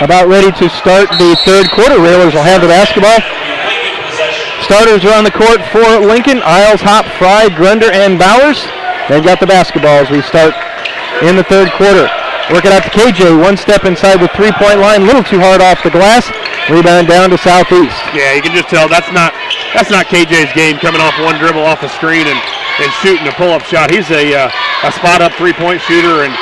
about ready to start the third quarter. Railers will have the basketball. Starters are on the court for Lincoln. Isles, Hop, Fry, Grunder, and Bowers. They've got the basketball as we start in the third quarter. Work it out to KJ. One step inside the three-point line. A little too hard off the glass. Rebound down to Southeast. Yeah, you can just tell that's not KJ's game, coming off one dribble off the screen and shooting a pull-up shot. He's a spot-up three-point shooter, and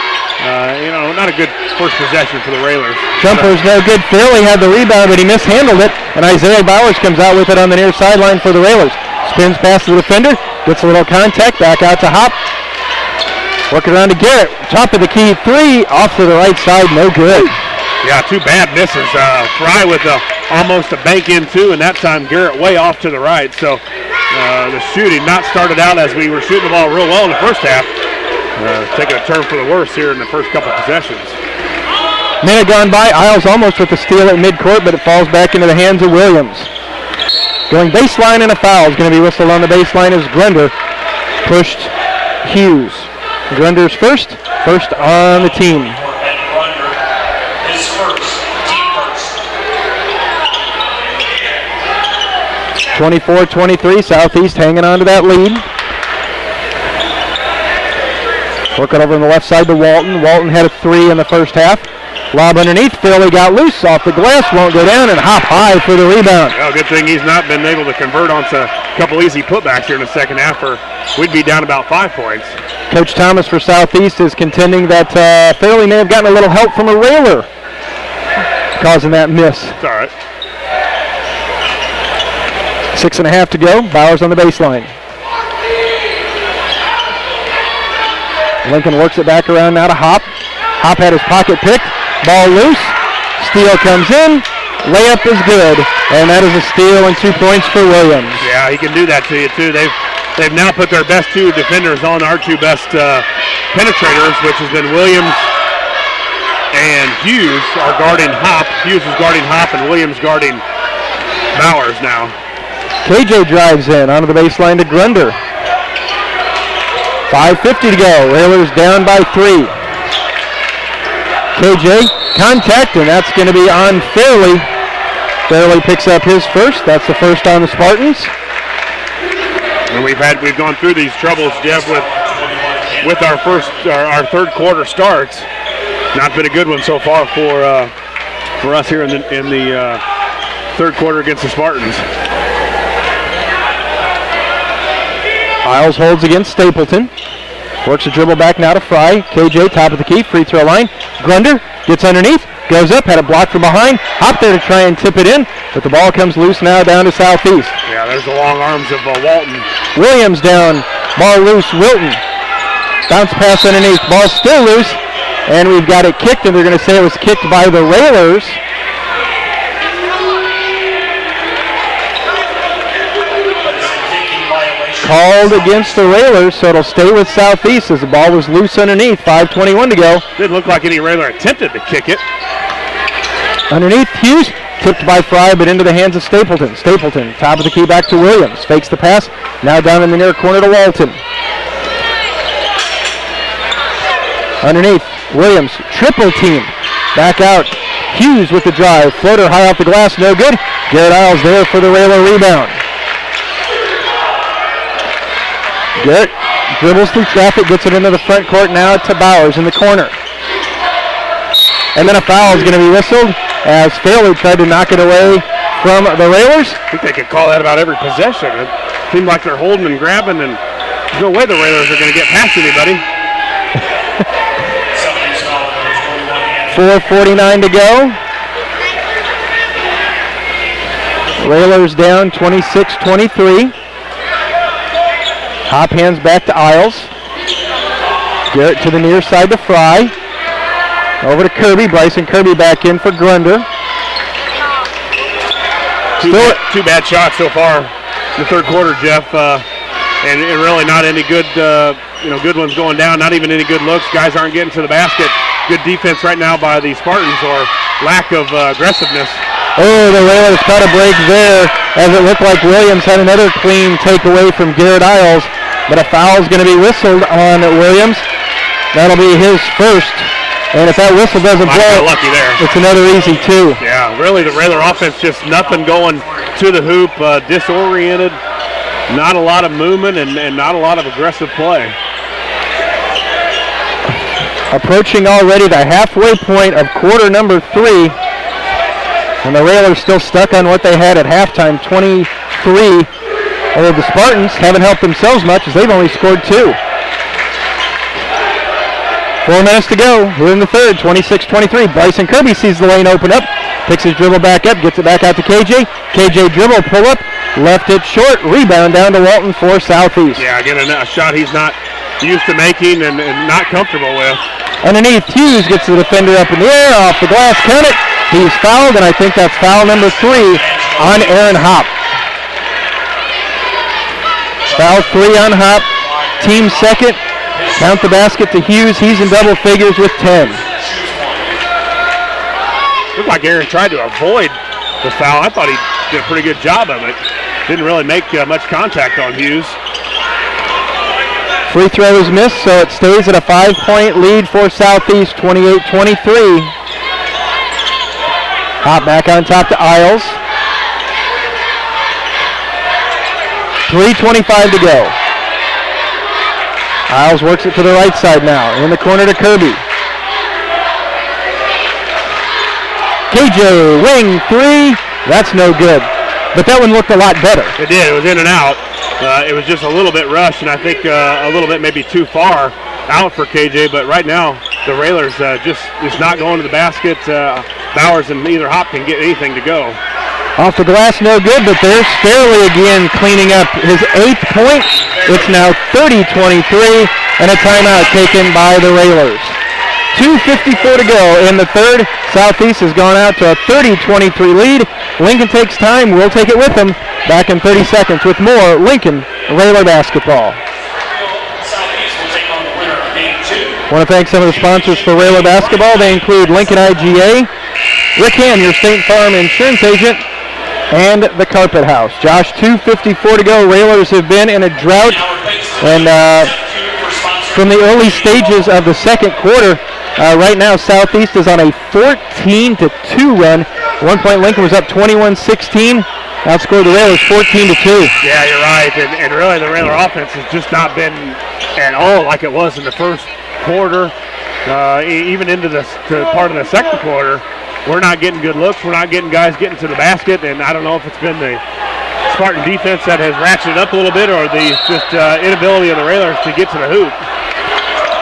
not a good first possession for the Railers. Jumper's no good. Fairley had the rebound, but he mishandled it, and Isaiah Bowers comes out with it on the near sideline for the Railers. Spins past the defender, gets a little contact, back out to Hop. Working around to Garrett. Top of the key three, off to the right side, no good. Yeah, two bad misses. Fry with almost a bank in two, and that time Garrett way off to the right. So the shooting not started out as we were shooting the ball real well in the first half. Taking a turn for the worse here in the first couple possessions. Minute gone by, Isles almost with the steal at midcourt, but it falls back into the hands of Williams. Going baseline and a foul is going to be whistled on the baseline as Grunder pushed Hughes. Grunder's first on the team. 24-23, Southeast hanging on to that lead. Working over on the left side to Walton. Walton had a three in the first half. Lob underneath. Fairley got loose off the glass. Won't go down and hop high for the rebound. Well, good thing he's not been able to convert onto a couple easy putbacks here in the second half, or we'd be down about 5 points. Coach Thomas for Southeast is contending that Fairley may have gotten a little help from a Railer, causing that miss. It's all right. 6.5 to go. Bowers on the baseline. Lincoln works it back around now to Hop. Hop had his pocket picked. Ball loose. Steal comes in. Layup is good. And that is a steal and 2 points for Williams. Yeah, he can do that to you too. They've now put their best two defenders on our two best penetrators, which has been Williams and Hughes are guarding Hop. Hughes is guarding Hop and Williams guarding Bowers now. KJ drives in onto the baseline to Grunder. 5:50 to go. Railers down by 3. KJ, contact, and that's going to be on Fairley. Fairley picks up his first. That's the first on the Spartans. And we've gone through these troubles, Jeff, with our third quarter starts. Not been a good one so far for us here in the third quarter against the Spartans. Isles holds against Stapleton. Works a dribble back now to Fry. KJ, top of the key, free throw line. Grunder gets underneath, goes up, had a block from behind. Hop there to try and tip it in, but the ball comes loose now down to Southeast. Yeah, there's the long arms of Walton. Williams down, ball loose, Wilton. Bounce pass underneath, ball still loose, and we've got it kicked, and they're going to say it was kicked by the Railers. Called against the Railers, so it'll stay with Southeast as the ball was loose underneath. 5:21 to go. Didn't look like any Railer attempted to kick it. Underneath, Hughes, tipped by Fry, but into the hands of Stapleton. Stapleton, top of the key back to Williams. Fakes the pass, now down in the near corner to Walton. Underneath, Williams, triple team. Back out, Hughes with the drive. Floater high off the glass, no good. Garrett Isles there for the Railer rebound. Garrett dribbles through traffic, gets it into the front court now to Bowers in the corner. And then a foul is going to be whistled as Fairley tried to knock it away from the Railers. I think they could call that about every possession. It seemed like they're holding and grabbing, and there's no way the Railers are going to get past anybody. 4:49 to go. Railers down 26-23. Hop hands back to Isles. Garrett to the near side to Fry. Over to Kirby. Bryson Kirby back in for Grunder. Two bad shots so far in the third quarter, Jeff, and really not any good, good ones going down. Not even any good looks. Guys aren't getting to the basket. Good defense right now by the Spartans, or lack of aggressiveness. Oh, the Railers caught a break there as it looked like Williams had another clean takeaway from Garrett Isles, but a foul is going to be whistled on Williams. That'll be his first. And if that whistle doesn't blow, lucky there. It's another easy 2. Yeah, really the Railer offense, just nothing going to the hoop, disoriented, not a lot of movement, and not a lot of aggressive play. Approaching already the halfway point of quarter number 3. And the Railers still stuck on what they had at halftime, 23. Although the Spartans haven't helped themselves much as they've only scored 2. 4 minutes to go. We're in the third, 26-23. Bryson Kirby sees the lane open up, picks his dribble back up, gets it back out to KJ. KJ dribble, pull up, left it short, rebound down to Walton for Southeast. Yeah, again, a shot he's not used to making and not comfortable with. Underneath, Hughes gets the defender up in the air, off the glass, count it. He's fouled, and I think that's foul number 3 on Aaron Hopp. Foul 3 on Hopp, team second. Count the basket to Hughes. He's in double figures with 10. Looked like Aaron tried to avoid the foul. I thought he did a pretty good job of it. Didn't really make much contact on Hughes. Free throw is missed, so it stays at a 5-point lead for Southeast, 28-23. Hop back on top to Isles. 3:25 to go. Isles works it to the right side now. In the corner to Kirby. KJ, wing 3. That's no good. But that one looked a lot better. It did. It was in and out. It was just a little bit rushed, and I think a little bit maybe too far out for KJ. But right now, the Railers just not going to the basket. Bowers and either Hop can get anything to go. Off the glass, no good, but there's Fairley again cleaning up his 8th point. It's now 30-23, and a timeout taken by the Railers. 2:54 to go in the third. Southeast has gone out to a 30-23 lead. Lincoln takes time. We'll take it with them. Back in 30 seconds with more Lincoln Railer basketball. I want to thank some of the sponsors for Railer basketball. They include Lincoln IGA, Rick Hand, your State Farm insurance agent, and the Carpet House. Josh, 2:54 to go. Railers have been in a drought, and from the early stages of the second quarter, right now Southeast is on a 14-2 run. At one point Lincoln was up 21-16. Outscored the Railers 14-2. Yeah, you're right, and really the Railer offense has just not been at all like it was in the first quarter, even into the part of the second quarter. We're not getting good looks. We're not getting guys getting to the basket, and I don't know if it's been the Spartan defense that has ratcheted up a little bit or the just inability of the Railers to get to the hoop.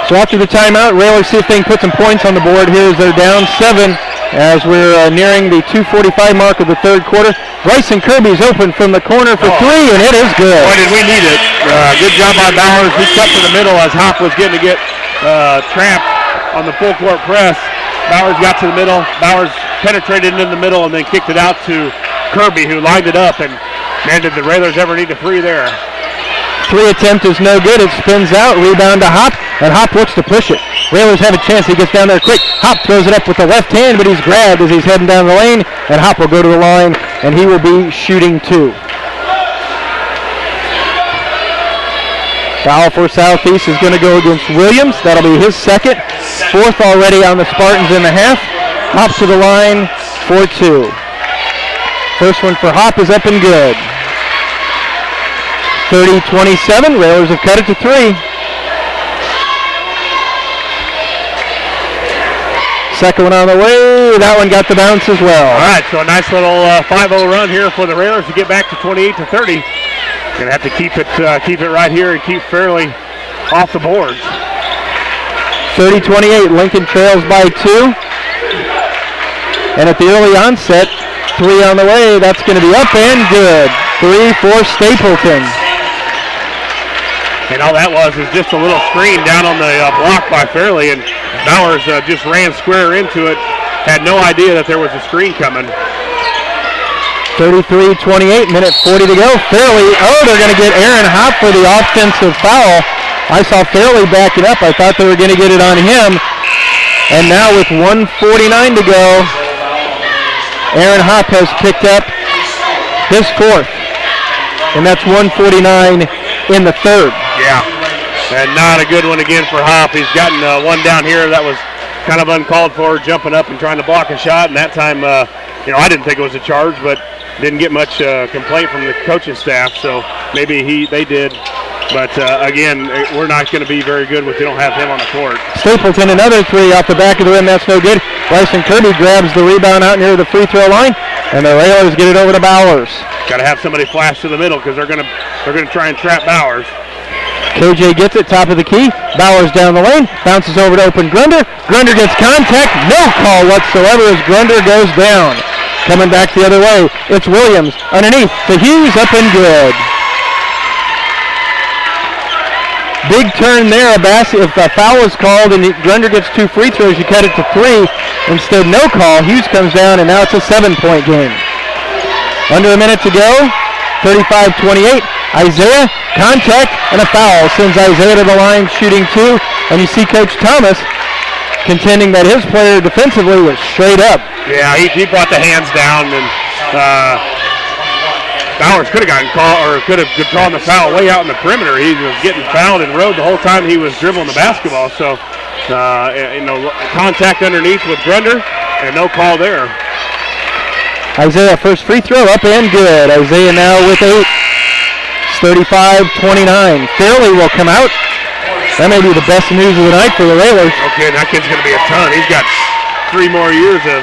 So after the timeout, Railers see if they can put some points on the board here as they're down 7 as we're nearing the 2:45 mark of the third quarter. Bryson Kirby's open from the corner for 3, and it is good. Boy, did we need it. Good job by Bowers. He cut to the middle as Hop was getting to get trapped on the full court press. Bowers got to the middle. Bowers penetrated into the middle and then kicked it out to Kirby, who lined it up. And man, did the Railers ever need a 3 there. 3 attempt is no good. It spins out. Rebound to Hop, and Hop looks to push it. Railers have a chance. He gets down there quick. Hop throws it up with the left hand, but he's grabbed as he's heading down the lane. And Hop will go to the line, and he will be shooting 2. Foul for Southeast is going to go against Williams. That'll be his second. 4th already on the Spartans in the half. Hop to the line for 2. First one for Hop is up and good. 30-27. Railers have cut it to 3. Second one on the way. That one got the bounce as well. All right, so a nice little 5-0 run here for the Railers to get back to 28-30. Gonna have to keep it right here and keep Fairley off the boards. 30-28. Lincoln trails by 2. And at the early onset, 3 on the way. That's going to be up and good. 3 for Stapleton. And all that was is just a little screen down on the block by Fairley, and Bowers just ran square into it. Had no idea that there was a screen coming. 33-28, minute 40 to go. Fairley, they're going to get Aaron Hop for the offensive foul. I saw Fairley back it up. I thought they were going to get it on him. And now with 1:49 to go, Aaron Hop has picked up his 4th. And that's 1:49 in the third. Yeah, and not a good one again for Hop. He's gotten one down here that was kind of uncalled for, jumping up and trying to block a shot. And that time, I didn't think it was a charge, but didn't get much complaint from the coaching staff. So maybe they did. But again, we're not going to be very good if we don't have him on the court. Stapleton, another three off the back of the rim. That's no good. Bryson Kirby grabs the rebound out near the free throw line, and the Railers get it over to Bowers. Got to have somebody flash to the middle because they're going to try and trap Bowers. KJ gets it, top of the key. Bowers down the lane, bounces over to open Grunder. Grunder gets contact, no call whatsoever as Grunder goes down. Coming back the other way, it's Williams underneath to Hughes, up and good. Big turn there. If a foul is called and Grunder gets 2 free throws, you cut it to 3. Instead, no call. Hughes comes down, and now it's a 7-point game. Under a minute to go. 35-28. Isaiah, contact, and a foul. Sends Isaiah to the line, shooting 2. And you see Coach Thomas contending that his player defensively was straight up. Yeah, he brought the hands down, and Bowers could have gotten caught or could have drawn the foul way out in the perimeter. He was getting fouled and rode the whole time he was dribbling the basketball. So, contact underneath with Grunder and no call there. Isaiah, first free throw, up and good. Isaiah now with 8. It's 35-29. Fairley will come out. That may be the best news of the night for the Railers. Okay, that kid's going to be a ton. He's got 3 more years of,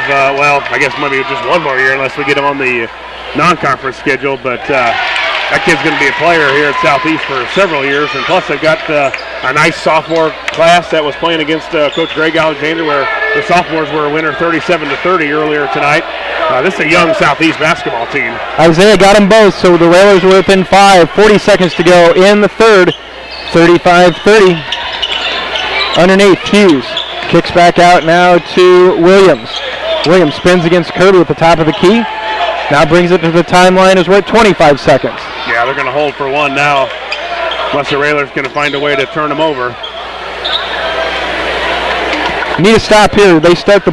I guess maybe just 1 more year unless we get him on the non-conference schedule, but that kid's going to be a player here at Southeast for several years, and plus they've got a nice sophomore class that was playing against Coach Greg Alexander, where the sophomores were a winner 37-30 earlier tonight. This is a young Southeast basketball team. Isaiah got them both, so the Railers were within 5. 40 seconds to go in the third. 35-30. Underneath, Hughes kicks back out now to Williams. Williams spins against Kirby at the top of the key. Now brings it to the timeline as we're at 25 seconds. Yeah, they're going to hold for 1 now, unless the Railers going to find a way to turn them over. Need a stop here. They start the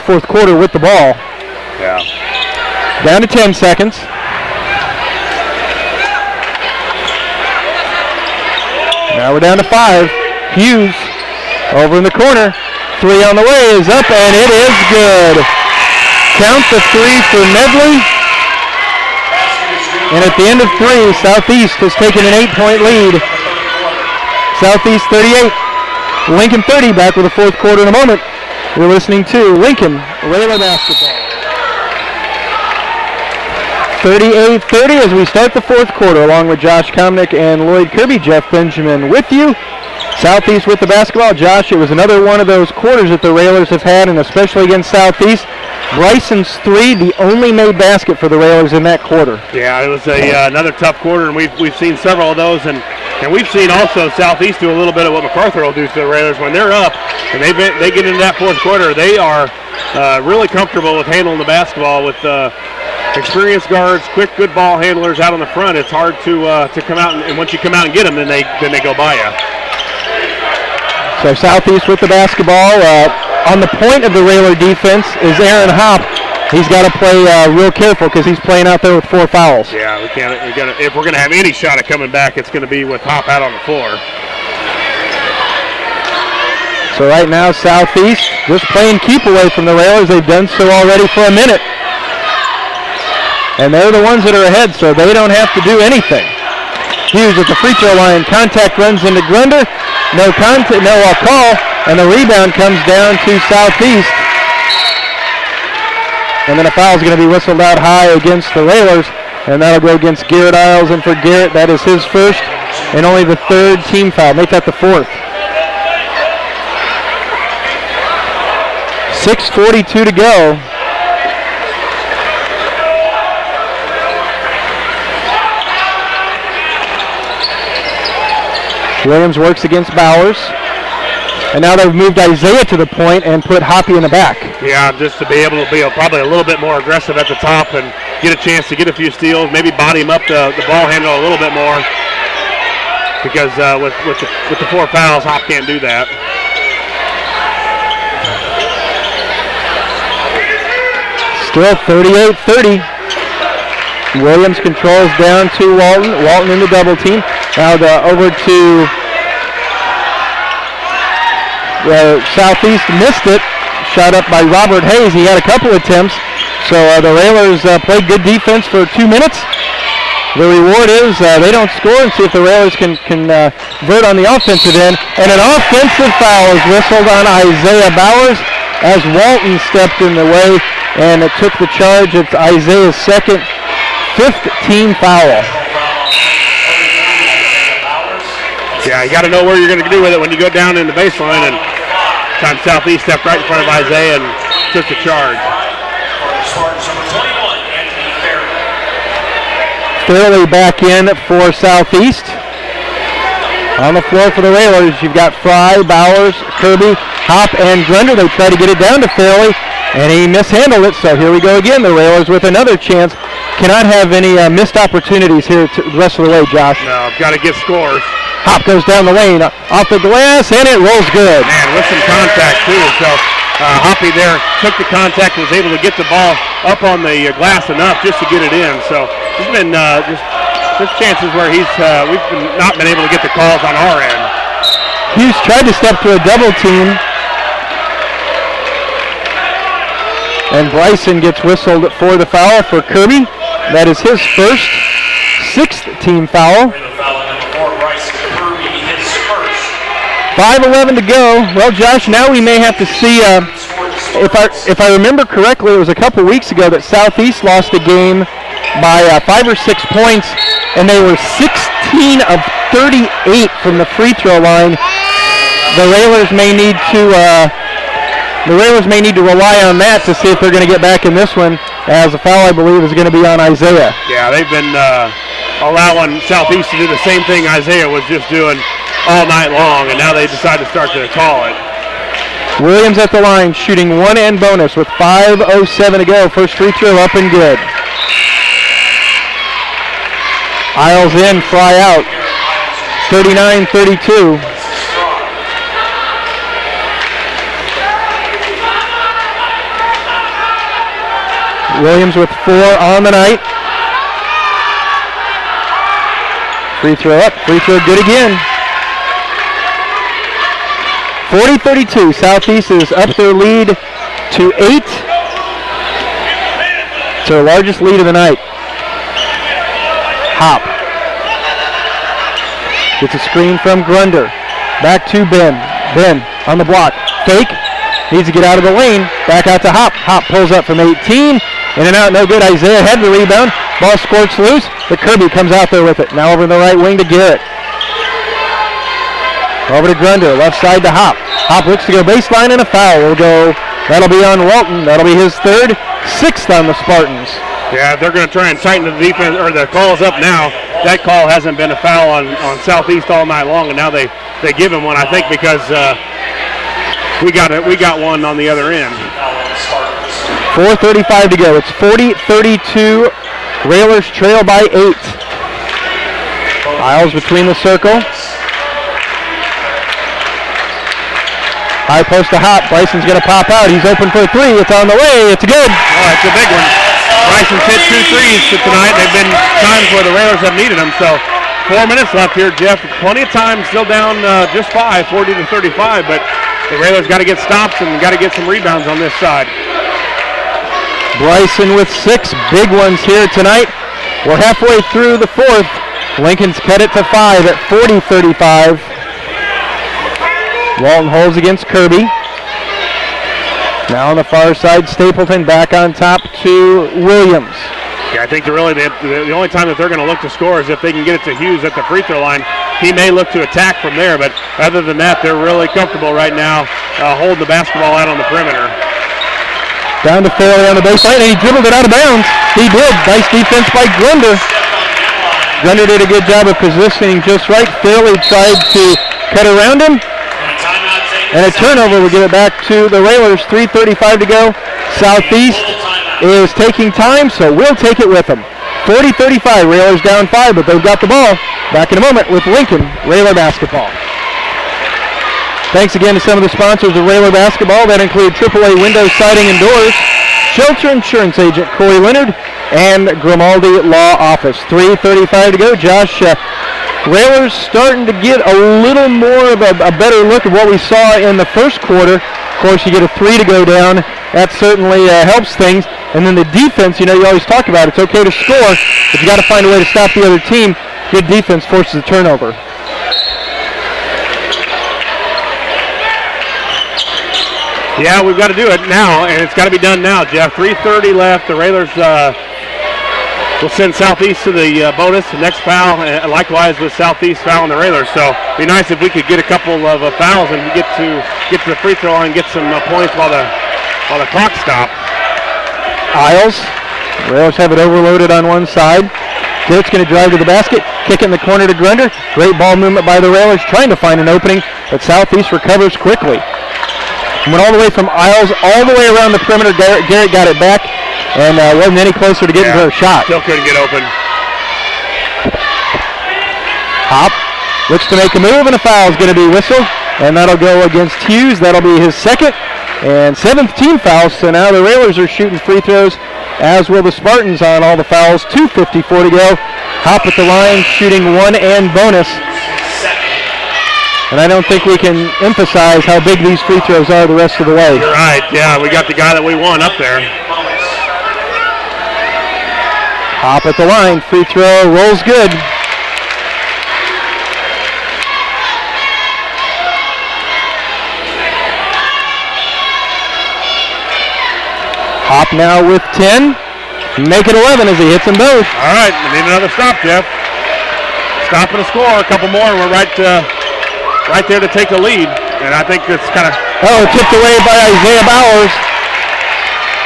fourth quarter with the ball. Yeah. Down to 10 seconds. Now we're down to 5. Hughes over in the corner. 3 on the way is up, and it is good. Count the 3 for Medley. And at the end of 3, Southeast has taken an 8-point lead. Southeast 38, Lincoln 30. Back with the fourth quarter in a moment. You're listening to Lincoln Railer Basketball. 38-30 as we start the fourth quarter, along with Josh Komnick and Lloyd Kirby. Jeff Benjamin with you. Southeast with the basketball. Josh, it was another one of those quarters that the Railers have had, and especially against Southeast. Bryson's 3, the only made basket for the Railers in that quarter. Yeah, it was another tough quarter, and we've seen several of those, and we've seen also Southeast do a little bit of what MacArthur will do to the Railers when they're up, and they get into that fourth quarter. They are really comfortable with handling the basketball with experienced guards, quick, good ball handlers out on the front. It's hard to come out, and once you come out and get them, then they go by you. So Southeast with the basketball. On the point of the Railer defense is Aaron Hopp. He's got to play real careful because he's playing out there with 4 fouls. Yeah, if we're going to have any shot at coming back, it's going to be with Hopp out on the floor. So right now, Southeast just playing keep away from the Railers. They've done so already for a minute. And they're the ones that are ahead, so they don't have to do anything. Hughes at the free throw line. Contact runs into Grunder. No contact, no call. And the rebound comes down to Southeast. And then a foul is going to be whistled out high against the Railers. And that'll go against Garrett Isles. And for Garrett, that is his first and only the 3rd team foul. Make that the 4th. 6:42 to go. Williams works against Bowers. And now they've moved Isaiah to the point and put Hoppy in the back. Yeah, just to be able to be probably a little bit more aggressive at the top and get a chance to get a few steals, maybe body him up the ball handle a little bit more. Because with the 4 fouls, Hop can't do that. Still 38-30. Williams controls down to Walton. Walton in the double team. Now over to Southeast missed it. Shot up by Robert Hayes. He had a couple attempts. So the Railers played good defense for 2 minutes. The reward is they don't score, and see if the Railers can convert on the offensive end. And an offensive foul is whistled on Isaiah Bowers as Walton stepped in the way and it took the charge. It's Isaiah's second, 5th team foul. Yeah, you got to know where you're going to do with it when you go down in the baseline. And time Southeast stepped right in front of Isaiah and took the charge. Fairley back in for Southeast. On the floor for the Railers, you've got Fry, Bowers, Kirby, Hop, and Grunder. They try to get it down to Fairley, and he mishandled it. So here we go again. The Railers with another chance. Cannot have any missed opportunities here the rest of the way, Josh. No, got to get scores. Hop goes down the lane, off the glass, and it rolls good. Man, with some contact, too. So Hoppy there took the contact and was able to get the ball up on the glass enough just to get it in. So there's been there's chances where we've not been able to get the calls on our end. Hughes tried to step to a double team. And Bryson gets whistled for the foul for Kirby. That is his first, 6th team foul. 5:11 to go. Well, Josh, now we may have to see, if I remember correctly, it was a couple weeks ago that Southeast lost a game by 5 or 6 points, and they were 16 of 38 from the free throw line. The Railers may need to rely on that to see if they're going to get back in this one, as the foul, I believe, is going to be on Isaiah. Yeah, they've been allowing Southeast to do the same thing Isaiah was just doing all night long, and now they decide to start to call it. Williams at the line, shooting 1 and bonus with 5:07 to go. First free throw up and good. Isles in, Fry out. 39-32. Williams with 4 on the night. Free throw up, free throw good again. 40-32, Southeast is up their lead to 8. It's their largest lead of the night. Hop. Gets a screen from Grunder. Back to Ben. Ben on the block. Fake. Needs to get out of the lane. Back out to Hop. Hop pulls up from 18. In and out, no good. Isaiah had the rebound. Ball squirts loose, but Kirby comes out there with it. Now over the right wing to Garrett. Over to Grunder, left side to Hop. Hop looks to go baseline, and a foul will go. That'll be on Walton. That'll be his 3rd, 6th on the Spartans. Yeah, they're going to try and tighten the defense or the calls up now. That call hasn't been a foul on Southeast all night long, and now they give him one, I think, because we got one on the other end. 4:35 to go. It's 40-32. Railers trail by 8. Isles between the circle. High post to Hop. Bryson's going to pop out. He's open for a 3. It's on the way. It's good. Oh, it's a big one. Bryson's hit 2 threes tonight. They've been times where the Railers have needed them. So 4 minutes left here, Jeff. Plenty of time. Still down just 5, 40-35. But the Railers got to get stops and got to get some rebounds on this side. Bryson with 6 big ones here tonight. We're halfway through the 4th. Lincoln's cut it to 5 at 40-35. Walton holds against Kirby. Now on the far side, Stapleton back on top to Williams. Yeah, I think the only time that they're going to look to score is if they can get it to Hughes at the free throw line. He may look to attack from there, but other than that, they're really comfortable right now holding the basketball out on the perimeter. Down to Fairley on the baseline, and he dribbled it out of bounds. He did. Nice defense by Grunder. Grunder did a good job of positioning just right. Fairley tried to cut around him. And a turnover will give it back to the Railers. 3:35 to go. Southeast is taking time, so we'll take it with them. 40-35, Railers down 5, but they've got the ball. Back in a moment with Lincoln Railer Basketball. Thanks again to some of the sponsors of Railer Basketball. That include AAA Windows, Siding, and Doors, Shelter Insurance Agent Corey Leonard, and Grimaldi Law Office. 3:35 to go. Josh, Railers starting to get a little more of a better look at what we saw in the first quarter. Of course, you get a 3 to go down. That certainly helps things. And then the defense, you always talk about it's okay to score, but you got to find a way to stop the other team. Good defense forces a turnover. Yeah, we've got to do it now, and it's got to be done now, Jeff. 3:30 left. The Railers will send Southeast to the bonus. The next foul, likewise with Southeast fouling the Railers. So it'd be nice if we could get a couple of fouls and get to the free throw line and get some points while the clock stops. Isles. Railers have it overloaded on one side. Garrett's going to drive to the basket, kick it in the corner to Grunder. Great ball movement by the Railers, trying to find an opening, but Southeast recovers quickly. Went all the way from Isles, all the way around the perimeter. Garrett got it back, and wasn't any closer to getting to her shot. Still couldn't get open. Hop looks to make a move, and a foul is going to be whistled, and that'll go against Hughes. That'll be his second and 7th team foul. So now the Railers are shooting free throws, as will the Spartans on all the fouls. 2:54 to go. Hop at the line, shooting 1 and bonus. And I don't think we can emphasize how big these free throws are the rest of the way. You're right, yeah, we got the guy that we want up there. Hop at the line, free throw, rolls good. Hop now with 10, make it 11 as he hits them both. All right, we need another stop, Jeff. Stop and a score, a couple more, and we're right there to take the lead, and I think it's kind of... Oh, tipped away by Isaiah Bowers.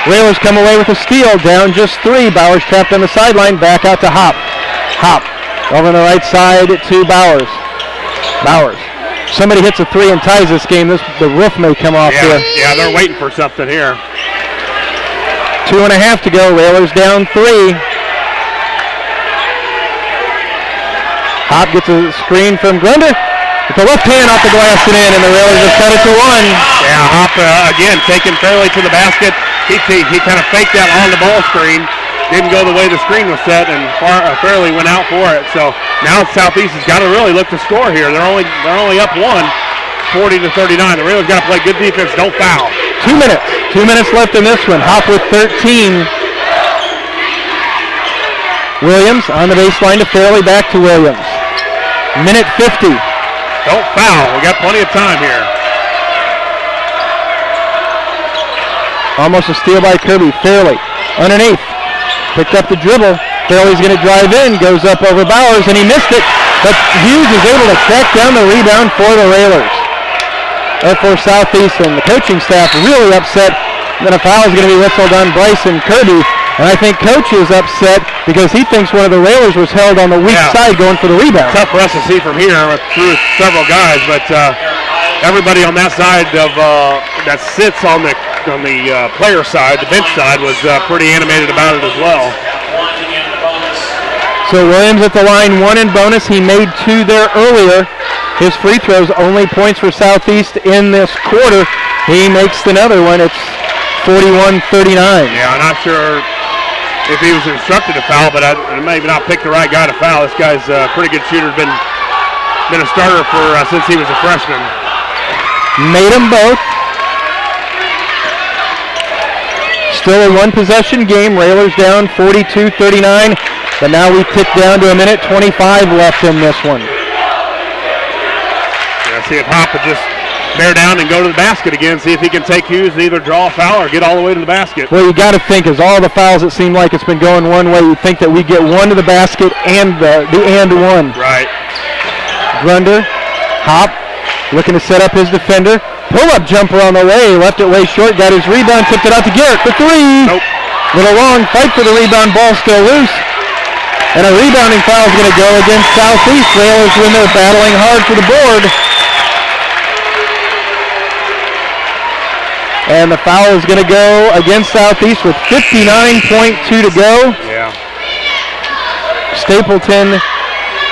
Railers come away with a steal, down just 3. Bowers trapped on the sideline, back out to Hop. Hop over on the right side to Bowers. Bowers. Somebody hits a 3 and ties this game. The roof may come off here. Yeah, they're waiting for something here. 2.5 to go. Railers down 3. Hop gets a screen from Grunder. With the left hand off the glass and in, and the Railers have cut it to 1. Yeah, Hop again taken fairly to the basket. He kind of faked that on the ball screen. Didn't go the way the screen was set, and fairly went out for it. So now Southeast has got to really look to score here. They're only up 1, 40-39. The Railers got to play good defense. Don't foul. 2 minutes. 2 minutes left in this one. Hop with 13. Williams on the baseline to Fairley, back to Williams. Minute 50. Don't foul. We got plenty of time here. Almost a steal by Kirby. Fairley underneath. Picked up the dribble. Fairley's going to drive in. Goes up over Bowers, and he missed it. But Hughes is able to track down the rebound for the Railers. Or for Southeast, and the coaching staff really upset. Then a foul is going to be whistled on Bryson Kirby. And I think Coach is upset because he thinks one of the Railers was held on the weak side going for the rebound. Tough for us to see from here through several guys, but everybody on that side of that sits on the player side, the bench side, was pretty animated about it as well. So Williams at the line, 1 in bonus. He made 2 there earlier. His free throws, only points for Southeast in this quarter. He makes another one. It's 41-39. Yeah, I'm not sure if he was instructed to foul, but I maybe not picked the right guy to foul. This guy's a pretty good shooter. Been a starter for since he was a freshman. Made them both. Still a 1-possession game. Railers down 42-39, but now we tick down to a minute 25 left in this one. Yeah, see if Hop would just bear down and go to the basket again, see if he can take Hughes and either draw a foul or get all the way to the basket. Well, you got to think, as all the fouls, it seemed like it's been going one way, you'd think that we get 1 to the basket and the and 1. Right. Grunder, Hop, looking to set up his defender. Pull-up jumper on the way, left it way short, got his rebound, tipped it out to Garrett for 3. Nope. Little long fight for the rebound, ball still loose. And a rebounding foul is going to go against Southeast. Railers when they're battling hard for the board. And the foul is going to go against Southeast with 59.2 to go. Yeah. Stapleton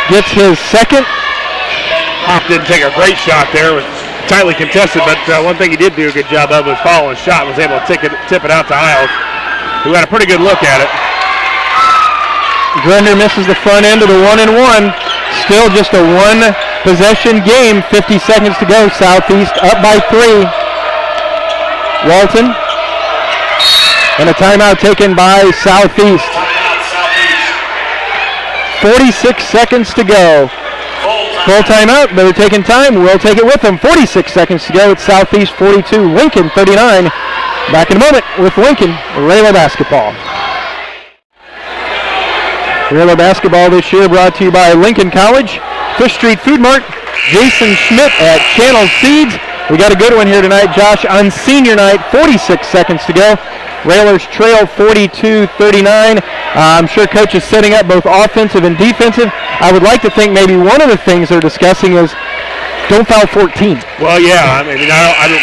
gets his second. Hop didn't take a great shot there. It was tightly contested, but one thing he did do a good job of was following his shot, was able to tip it out to Isles, who had a pretty good look at it. Grunder misses the front end of the 1-and-1. Still just a one-possession game, 50 seconds to go. Southeast up by 3. Walton. And a timeout taken by Southeast. 46 seconds to go. Full timeout. They're taking time. We'll take it with them. 46 seconds to go. It's Southeast 42, Lincoln 39. Back in a moment with Lincoln Railer basketball. Railer basketball this year brought to you by Lincoln College, Fish Street Food Mart, Jason Schmidt at Channel Seeds. We got a good one here tonight, Josh, on senior night. 46 seconds to go. Railers trail 42-39. I'm sure Coach is setting up both offensive and defensive. I would like to think maybe one of the things they're discussing is don't foul 14. Well, yeah, I mean, I don't.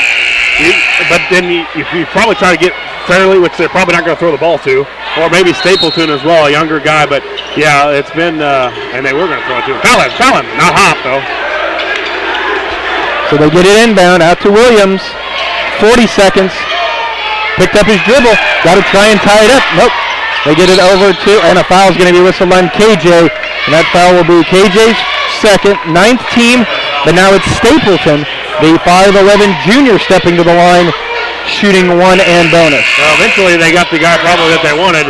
But then you probably try to get Fairley, which they're probably not going to throw the ball to, or maybe Stapleton as well, a younger guy. But yeah, it's been, and they were going to throw it to him. Foul him, not Hop though. So they get it inbound out to Williams. 40 seconds. Picked up his dribble. Got to try and tie it up. Nope. They get it over to, and a foul is going to be whistled on KJ. And that foul will be KJ's second, 9th team. But now it's Stapleton, the 5'11 junior, stepping to the line, shooting one and bonus. Well, eventually they got the guy probably that they wanted.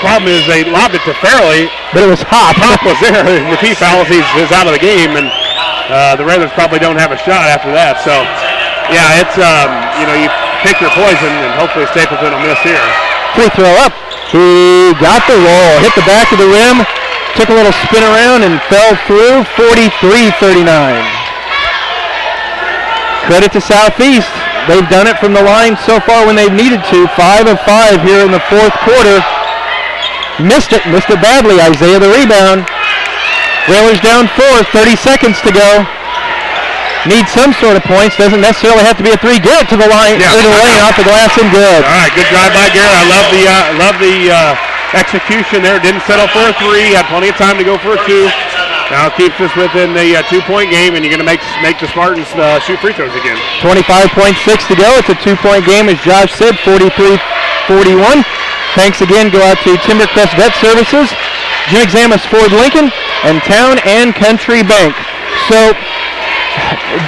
Problem is they lobbed it to Fairley. But it was Hop. Hop was there. If he fouls, he's out of the game. And the Railers probably don't have a shot after that. So, yeah, it's, you pick your poison, and hopefully Stapleton will miss here. Free throw up. He got the roll. Hit the back of the rim. Took a little spin around and fell through. 43-39. Credit to Southeast. They've done it from the line so far when they've needed to. 5 of 5 here in the fourth quarter. Missed it badly. Isaiah the rebound. Railers down 4, 30 seconds to go. Needs some sort of points. Doesn't necessarily have to be a 3. Garrett to the line, to the lane, off the glass, and good. All right, good drive by Garrett. I love the execution there. Didn't settle for a 3. Had plenty of time to go for a 2. Now keeps us within the 2-point game, and you're going to make the Spartans shoot free throws again. 25.6 to go. It's a 2-point game, as Josh said, 43-41. Thanks again go out to Timbercrest Vet Services, Jim Examus Ford Lincoln, and Town and Country Bank. So,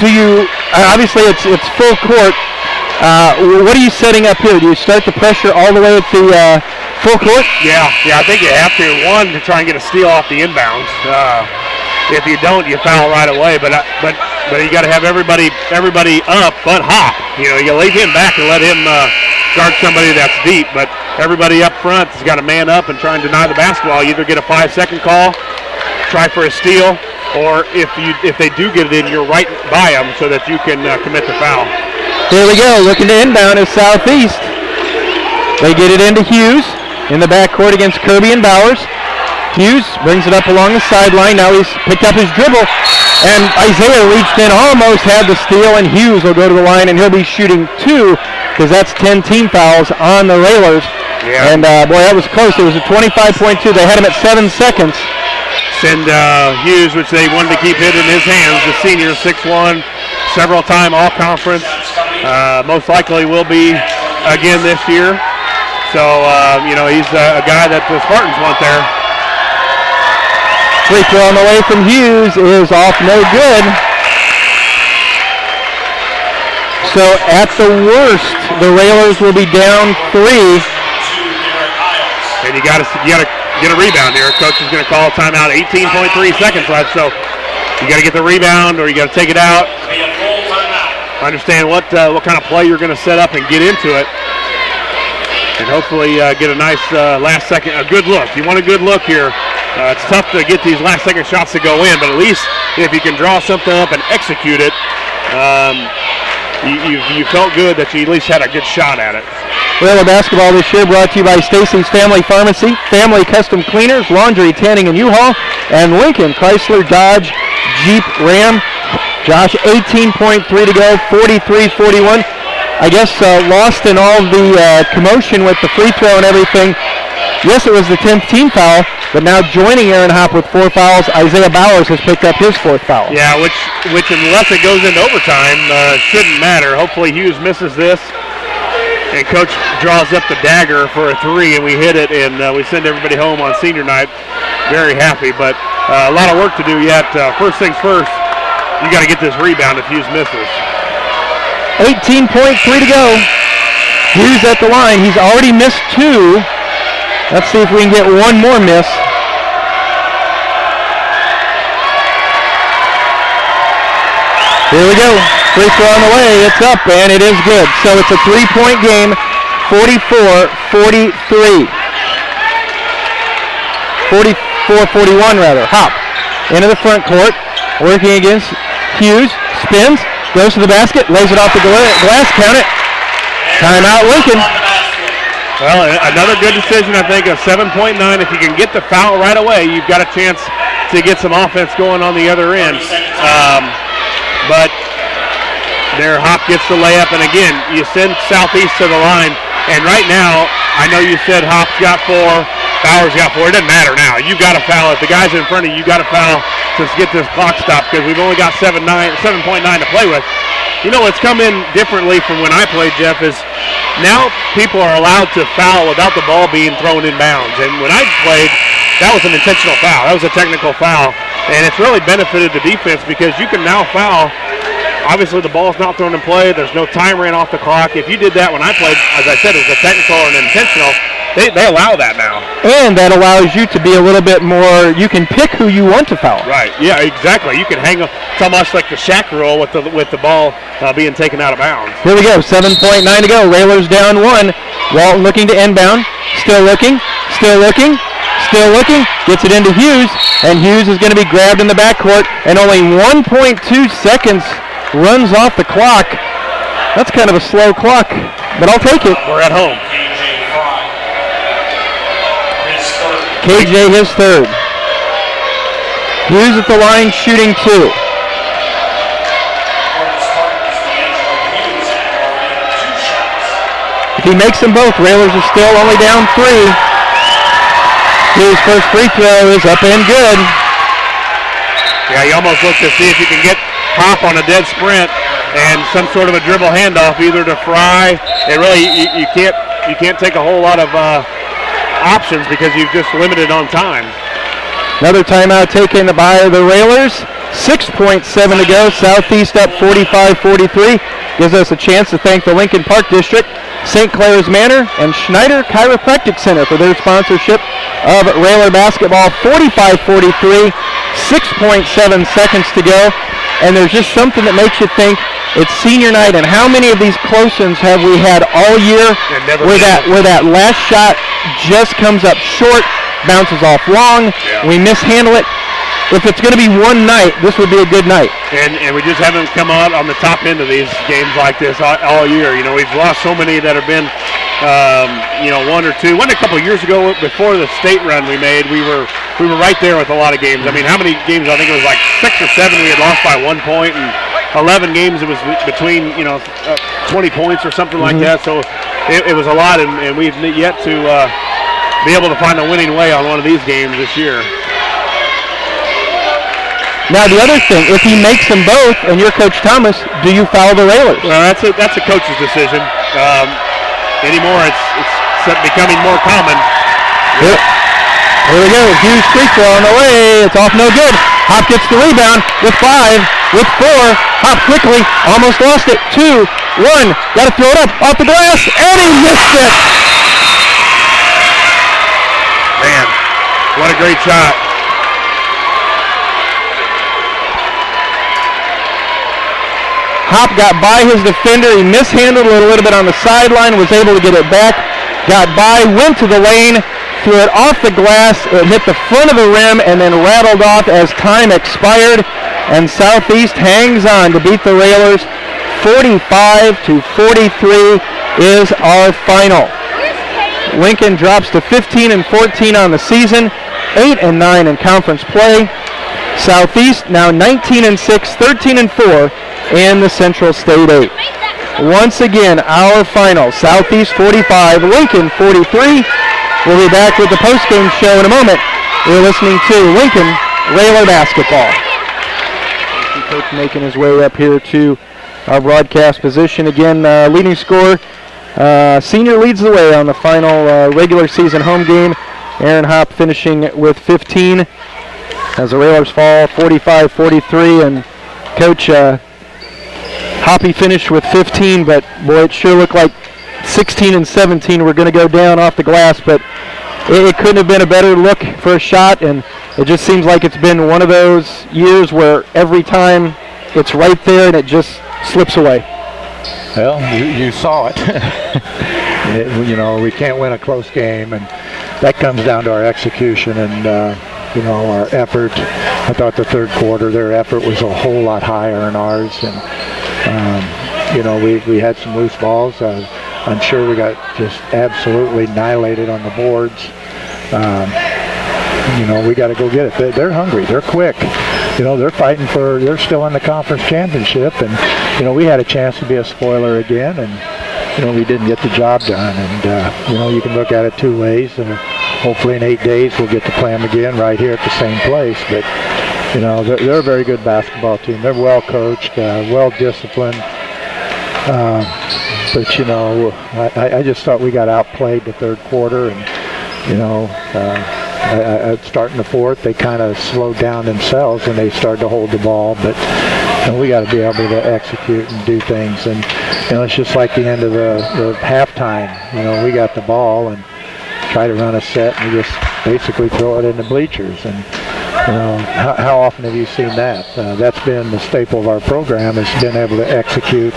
do you, obviously it's full court. What are you setting up here? Do you start the pressure all the way at the full court? Yeah, I think you have to. One, to try and get a steal off the inbounds. If you don't, you foul right away. But you got to have everybody up but Hop. You leave him back and let him guard somebody that's deep. But everybody up front has got to man up and try and deny the basketball. You either get a 5-second call, try for a steal, or if they do get it in, you're right by them so that you can commit the foul. Here we go, looking to inbound is Southeast. They get it into Hughes in the backcourt against Kirby and Bowers. Hughes brings it up along the sideline. Now he's picked up his dribble, and Isaiah reached in, almost had the steal, and Hughes will go to the line, and he'll be shooting 2, because that's 10 team fouls on the Railers. Yeah. And boy, that was close. It was a 25.2. They had him at 7 seconds. Send Hughes, which they wanted to keep hitting in his hands, the senior, 6'1", several-time all-conference. Most likely will be again this year. So, he's a guy that the Spartans want there. Free throw on the way from Hughes is off, no good. So, at the worst, the Railers will be down 3. And you got to get a rebound here. Coach is going to call a timeout. 18.3 seconds left, so you got to get the rebound or you got to take it out. Understand what kind of play you're going to set up and get into it, and hopefully get a nice last second, a good look. You want a good look here. It's tough to get these last second shots to go in, but at least if you can draw something up and execute it, you felt good that you at least had a good shot at it. Railer basketball this year brought to you by Stacy's Family Pharmacy, Family Custom Cleaners, Laundry, Tanning, and U-Haul, and Lincoln, Chrysler, Dodge, Jeep, Ram. Josh, 18.3 to go, 43-41. I guess lost in all the commotion with the free throw and everything. Yes, it was the 10th team foul, but now joining Aaron Hop with 4 fouls, Isaiah Bowers has picked up his 4th foul. Yeah, which unless it goes into overtime, shouldn't matter. Hopefully Hughes misses this. And Coach draws up the dagger for a 3, and we hit it, and we send everybody home on senior night. Very happy, but a lot of work to do yet. First things first, you got to get this rebound if Hughes misses. 18.3 to go. Hughes at the line. He's already missed 2. Let's see if we can get one more miss. Here we go. Free throw on the way. It's up, and it is good. So it's a 3-point game, 44-43. 44-41 rather. Hop into the front court, working against Hughes. Spins, goes to the basket, lays it off the glass. Count it. Timeout, Lincoln. Well, another good decision, I think, of 7.9. If you can get the foul right away, you've got a chance to get some offense going on the other end. But there, Hop gets the layup, and again, you send Southeast to the line. And right now, I know you said Hop's got 4, Bowers got 4. It doesn't matter now. You've got to foul it. The guys in front of you got to foul to get this clock stopped because we've only got 7.9 to play with. You know what's come in differently from when I played, Jeff, is now people are allowed to foul without the ball being thrown in bounds. And when I played, that was an intentional foul. That was a technical foul. And it's really benefited the defense because you can now foul. Obviously, the ball's not thrown in play. There's no time ran off the clock. If you did that when I played, as I said, it was a technical and intentional. They allow that now. And that allows you to be a little bit more, you can pick who you want to foul. Right, yeah, exactly. You can hang it's almost like the Shaq rule with the ball being taken out of bounds. Here we go, 7.9 to go. Railers down 1. Walton looking to inbound. Still looking, still looking, still looking. Gets it into Hughes, and Hughes is going to be grabbed in the backcourt, and only 1.2 seconds runs off the clock. That's kind of a slow clock, but I'll take it. We're at home. KJ his 3rd. Hughes at the line shooting 2. If he makes them both, Railers are still only down 3. Hughes' first free throw is up and good. Yeah, you almost look to see if you can get Hop on a dead sprint and some sort of a dribble handoff either to Fry. It really, you can't take a whole lot of options because you've just limited on time. Another timeout taken by the Railers. 6.7 to go. Southeast up 45-43. Gives us a chance to thank the Lincoln Park District, St. Clair's Manor, and Schneider Chiropractic Center for their sponsorship of Railer basketball. 45-43. 6.7 seconds to go. And there's just something that makes you think it's senior night, and how many of these close-ins have we had all year where that last shot just comes up short, bounces off long, we mishandle it. If it's going to be one night, this would be a good night. And we just haven't come out on the top end of these games like this all year. You know, we've lost so many that have been, 1 or 2. One a couple of years ago before the state run we made, we were right there with a lot of games. I mean, how many games? I think it was like 6 or 7 we had lost by 1 point, and 11 games it was between 20 points or something like that. So it was a lot, and we've yet to be able to find a winning way on one of these games this year. Now the other thing, if he makes them both, and you're Coach Thomas, do you foul the Railers? Well, that's a coach's decision. Anymore, it's becoming more common. Yep. Here we go. Hughes free throw on the way. It's off, no good. Hop gets the rebound with 5, with 4. Hop quickly, almost lost it. 2, 1. Got to throw it up off the glass, and he missed it. Man, what a great shot. Hop got by his defender. He mishandled it a little bit on the sideline, was able to get it back, got by, went to the lane, threw it off the glass, it hit the front of the rim, and then rattled off as time expired. And Southeast hangs on to beat the Railers. 45-43 is our final. Lincoln drops to 15-14 on the season, 8-9 in conference play. Southeast now 19-6, 13-4 in the Central State 8. Once again, our final, Southeast 45, Lincoln 43. We'll be back with the postgame show in a moment. You're listening to Lincoln Railer basketball. Coach making his way up here to our broadcast position. Again, leading scorer, Senior leads the way on the final regular season home game. Aaron Hopp finishing with 15. as the Railers fall 45-43, and Coach Hoppy finished with 15, but boy, it sure looked like 16 and 17 were going to go down off the glass, but it couldn't have been a better look for a shot, and it just seems like it's been one of those years where every time it's right there and it just slips away. Well, you saw it. We can't win a close game, and that comes down to our execution and our effort. I thought the third quarter, their effort was a whole lot higher than ours, and we had some loose balls. I'm sure we got just absolutely annihilated on the boards. We got to go get it. They're hungry. They're quick. They're fighting they're still in the conference championship, and we had a chance to be a spoiler again, and we didn't get the job done. And you can look at it two ways. Hopefully in 8 days we'll get to play them again right here at the same place. But they're a very good basketball team. They're well coached, well disciplined. But I just thought we got outplayed the third quarter, and starting the fourth, they kind of slowed down themselves when they started to hold the ball. But we got to be able to execute and do things. And it's just like the end of the halftime. We got the ball and try to run a set and we just basically throw it in the bleachers. And how often have you seen that? That's been the staple of our program, is being able to execute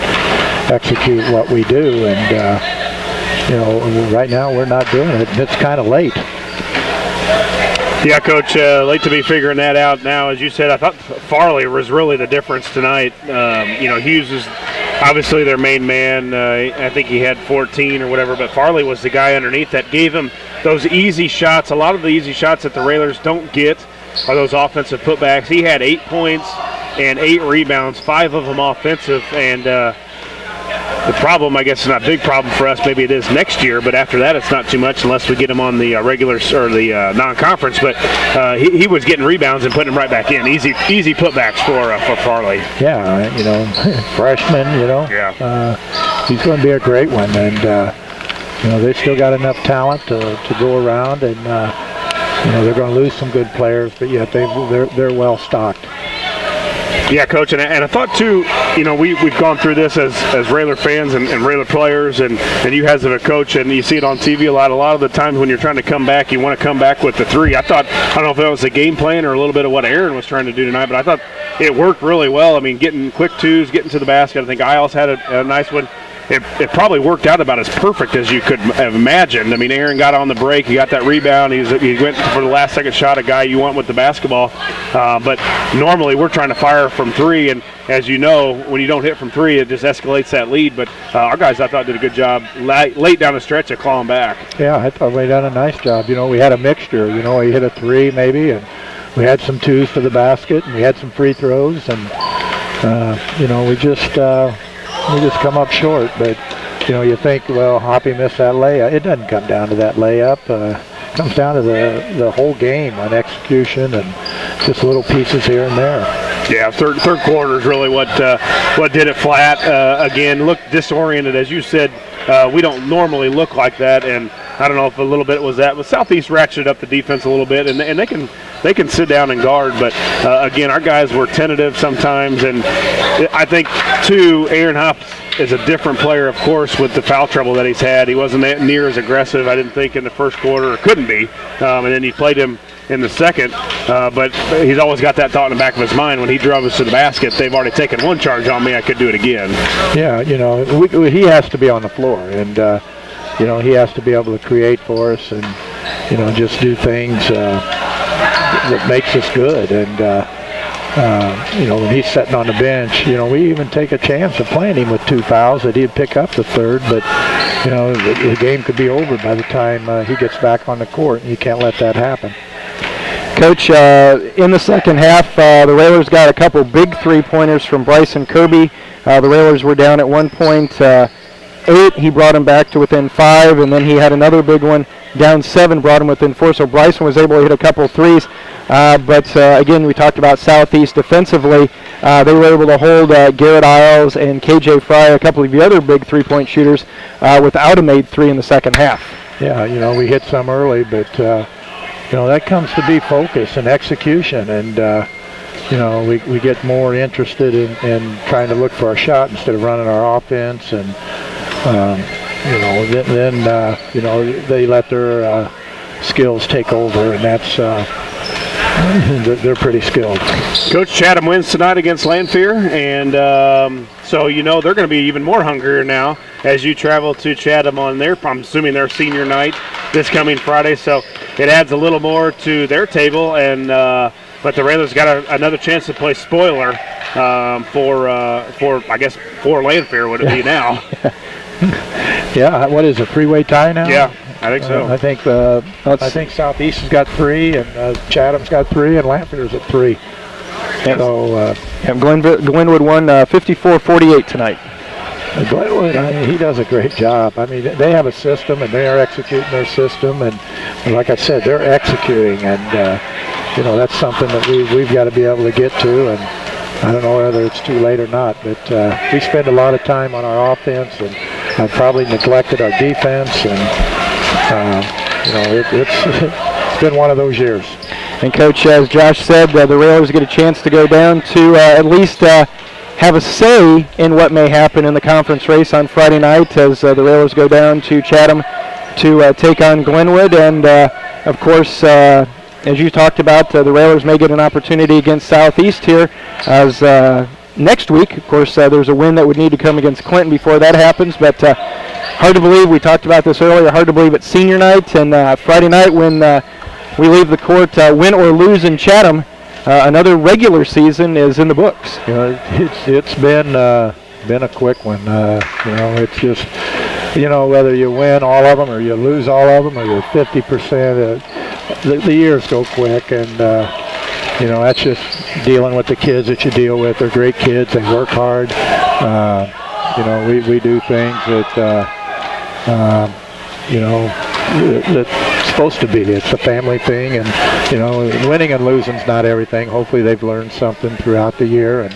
what we do. And right now we're not doing it. It's kind of late. Yeah, Coach, late to be figuring that out now. As you said, I thought Farley was really the difference tonight. Hughes is obviously their main man. I think he had 14 or whatever, but Farley was the guy underneath that gave him those easy shots. A lot of the easy shots that the Railers don't get are those offensive putbacks. He had 8 points and 8 rebounds, 5 of them offensive, and the problem, I guess, is not a big problem for us. Maybe it is next year, but after that, it's not too much unless we get him on the regular or the non-conference. But he was getting rebounds and putting them right back in. Easy putbacks for Farley. Yeah, freshman. Yeah. He's going to be a great one, and they still got enough talent to go around, and they're going to lose some good players, but yet they're well stocked. Yeah, Coach, and I thought too, we've gone through this as Railer fans and Railer players, and you as a coach, and you see it on TV a lot. A lot of the times when you're trying to come back, you want to come back with the three. I don't know if that was the game plan or a little bit of what Aaron was trying to do tonight, but I thought it worked really well. I mean, getting quick twos, getting to the basket. I think Isles had a nice one. It probably worked out about as perfect as you could have imagined. I mean, Aaron got on the break. He got that rebound. He went for the last second shot, a guy you want with the basketball. But normally we're trying to fire from three, and as you know, when you don't hit from three, it just escalates that lead. But our guys, I thought, did a good job late down the stretch of clawing back. Yeah, I thought we done a nice job. We had a mixture. We hit a three maybe, and we had some twos to the basket, and we had some free throws, and we just come up short. But you think, well, Hoppy missed that layup. It doesn't come down to that layup. It comes down to the whole game on execution and just little pieces here and there. Yeah, third quarter is really what did it flat. Again, looked disoriented, as you said. We don't normally look like that, and I don't know if a little bit was that, but Southeast ratcheted up the defense a little bit, and they can sit down and guard. But again, our guys were tentative sometimes, and I think too, Aaron Hops is a different player, of course, with the foul trouble that he's had. He wasn't near as aggressive, I didn't think, in the first quarter, or couldn't be, and then he played him in the second, but he's always got that thought in the back of his mind when he drove us to the basket. They've already taken one charge on me. I could do it again. Yeah, he has to be on the floor, and he has to be able to create for us, and just do things that makes us good. And when he's sitting on the bench, we even take a chance of playing him with 2 fouls that he'd pick up the third, but the game could be over by the time he gets back on the court, and you can't let that happen. Coach, in the second half, the Railers got a couple big three-pointers from Bryson Kirby. The Railers were down at 1 point, 8. He brought him back to within 5, and then he had another big one, down 7, brought him within 4. So Bryson was able to hit a couple threes. But again, we talked about Southeast defensively. They were able to hold Garrett Isles and KJ Fry, a couple of the other big three-point shooters, without a made three in the second half. Yeah, we hit some early, but that comes to be focus and execution, and we get more interested in trying to look for our shot instead of running our offense, and then they let their skills take over, and that's they're pretty skilled. Coach, Chatham wins tonight against Lanphier, and so they're going to be even more hungrier now as you travel to Chatham on I'm assuming their senior night this coming Friday. So it adds a little more to their table, and but the Railers got another chance to play spoiler for Lanphier would it be now? Yeah, what is a 3-way tie now? Yeah, I think so. I think Southeast has got 3, and Chatham's got 3, and Lanphier's at 3. Yes. So Glenwood won 54-48 tonight. Glenwood, he does a great job. I mean, they have a system, and they are executing their system, and like I said, they're executing, and that's something that we've got to be able to get to, and I don't know whether it's too late or not, but we spend a lot of time on our offense, and I've probably neglected our defense, and it's been one of those years. And Coach, as Josh said, the Railers get a chance to go down to at least have a say in what may happen in the conference race on Friday night as the Railers go down to Chatham to take on Glenwood. And, of course, as you talked about, the Railers may get an opportunity against Southeast here as next week. Of course, there's a win that would need to come against Clinton before that happens. But hard to believe, we talked about this earlier, hard to believe it's senior night. And Friday night when we leave the court, win or lose in Chatham, another regular season is in the books. It's been a quick one. It's just, whether you win all of them or you lose all of them or you're 50%, the years go quick, and that's just dealing with the kids that you deal with. They're great kids. They work hard. We do things that that's supposed to be. It's a family thing, and winning and losing's not everything. Hopefully they've learned something throughout the year, and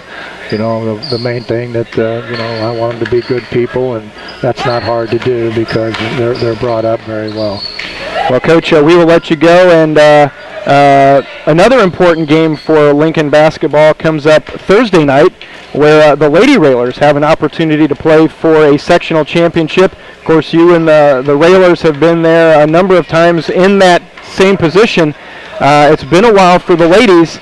the main thing that I want them to be good people, and that's not hard to do because they're brought up very well. Well, Coach, we will let you go, and another important game for Lincoln basketball comes up Thursday night, where the Lady Railers have an opportunity to play for a sectional championship. Of course, you and the Railers have been there a number of times in that same position. It's been a while for the ladies.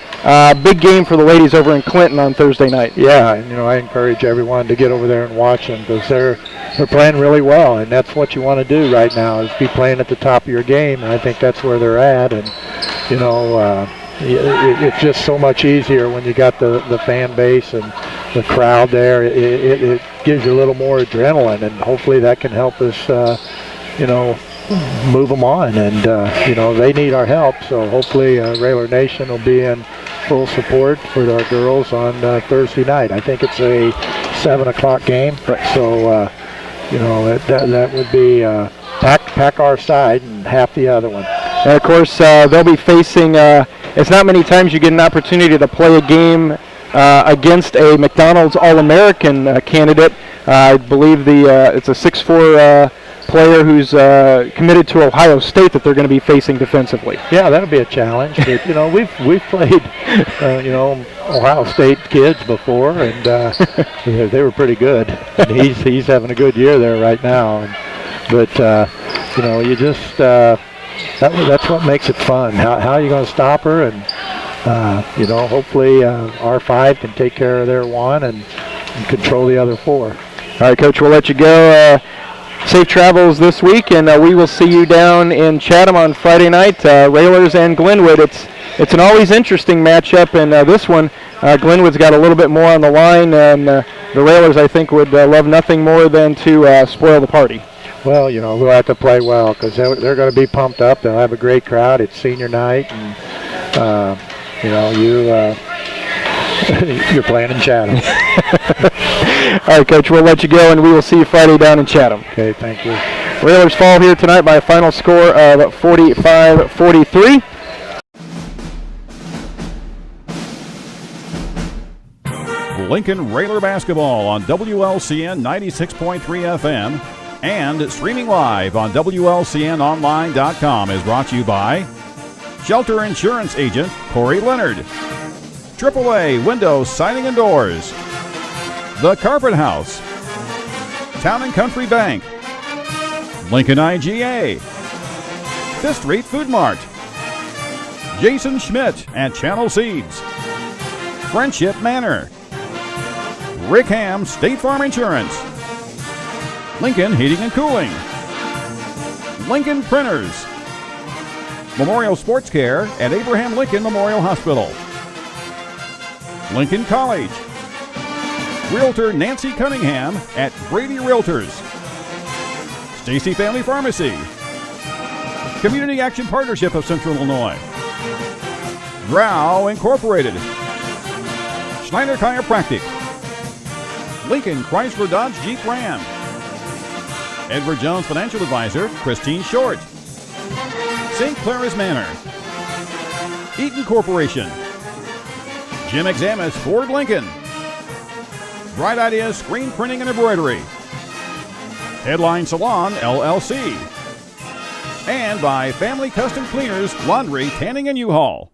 Big game for the ladies over in Clinton on Thursday night. Yeah, and I encourage everyone to get over there and watch them because they're playing really well, and that's what you want to do right now is be playing at the top of your game, and I think that's where they're at. And it's just so much easier when you got the fan base and the crowd there. It gives you a little more adrenaline, and hopefully that can help us move them on, and they need our help, so hopefully Railer Nation will be in full support for our girls on Thursday night. I think it's a 7 o'clock game, so that would be pack our side and half the other one. And of course they'll be facing it's not many times you get an opportunity to play a game against a McDonald's All-American candidate. I believe it's a 6'4" player who's committed to Ohio State that they're going to be facing defensively. Yeah, that'll be a challenge. But, we've played Ohio State kids before, and they were pretty good. And he's having a good year there right now. But you just that's what makes it fun. How are you going to stop her? And hopefully R5 can take care of their one and control the other 4. All right, Coach, we'll let you go. Safe travels this week, and we will see you down in Chatham on Friday night. Railers and Glenwood. It's an always interesting matchup, and this one, Glenwood's got a little bit more on the line, and the Railers, I think, would love nothing more than to spoil the party. Well, we'll have to play well because they're going to be pumped up. They'll have a great crowd. It's senior night, and you're playing in Chatham. All right, Coach, we'll let you go, and we will see you Friday down in Chatham. Okay, thank you. Railers fall here tonight by a final score of 45-43. Lincoln Railer basketball on WLCN 96.3 FM and streaming live on WLCNonline.com is brought to you by Shelter Insurance Agent Corey Leonard. AAA Windows, Siding and Doors. The Carpet House. Town and Country Bank. Lincoln IGA. Fifth Street Food Mart. Jason Schmidt at Channel Seeds. Friendship Manor. Rick Ham State Farm Insurance. Lincoln Heating and Cooling. Lincoln Printers. Memorial Sports Care at Abraham Lincoln Memorial Hospital. Lincoln College. Realtor Nancy Cunningham at Brady Realtors. Stacy Family Pharmacy. Community Action Partnership of Central Illinois. Drow Incorporated. Schneider Chiropractic. Lincoln Chrysler Dodge Jeep Ram. Edward Jones Financial Advisor Christine Short. St. Clara's Manor. Eaton Corporation. Jim Examus Ford Lincoln. Bright Ideas Screen Printing and Embroidery. Headline Salon LLC. And by Family Custom Cleaners, Laundry, Tanning, and U-Haul.